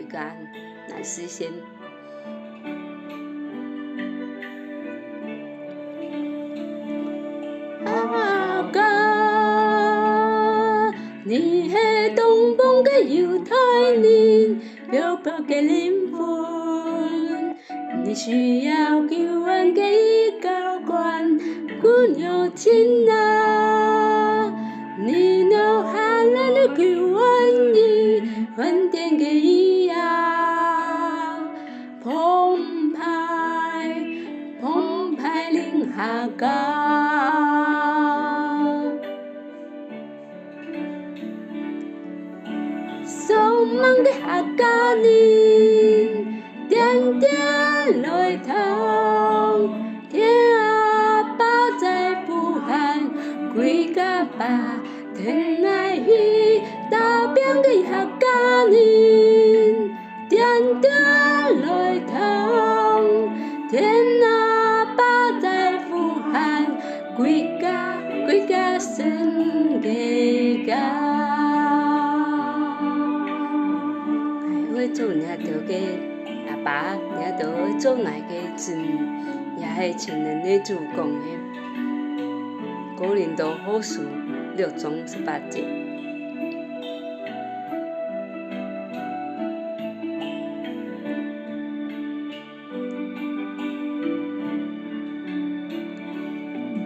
间来实现。阿哥，你是东方的犹太人，漂泊的灵魂，你需要救援的高官，姑娘亲啊，你脑海里的救援人，恩典的伊啊，澎湃灵下家。匆忙的客家人，点点泪淌，听阿爸在呼喊，归家吧，天爱去打拼的客家人，点点泪淌，听阿爸在呼喊，归家生家。做领导个阿爸，领导做哪个阵，也是前人的主讲的。古年度好事6章18节。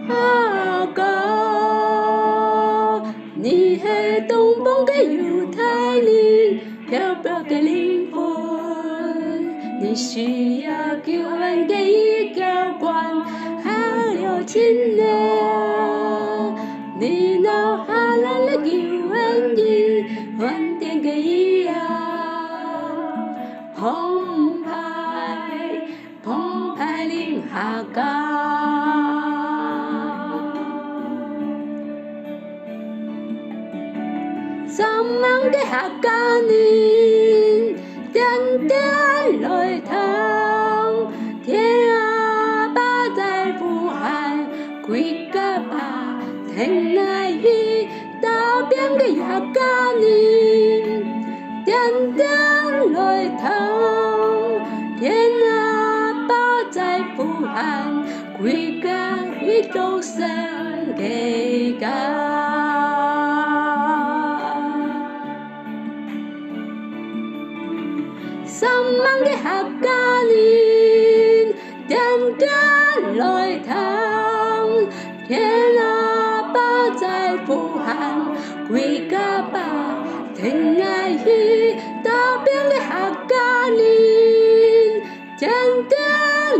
阿哥，你是东方的犹太人，漂泊的灵魂，你需要救援的一教官，还有亲人，你脑海里的救援人，恩典的伊啊，澎湃灵下家。匆忙的客家人，点点泪淌，听阿爸在呼喊，归家吧，天爱去打拼的客家人，点点泪淌，听阿爸在呼喊，归家都生家。匆忙的客家人，点点泪淌，听阿爸在呼喊，归家吧，天爱去打拼的客家人，点点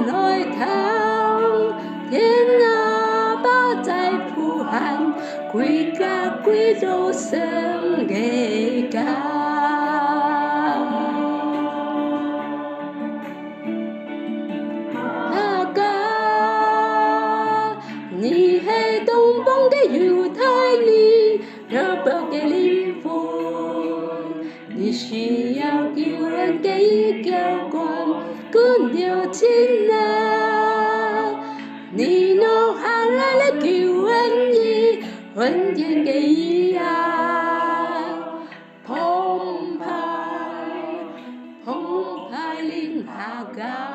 泪淌，听阿爸在呼喊，归家都生家。你是东方的犹太人，漂泊的灵魂，你需要救援的一教官，姑娘亲啊，你脑海里的救援人，恩典的伊啊，澎湃灵下家。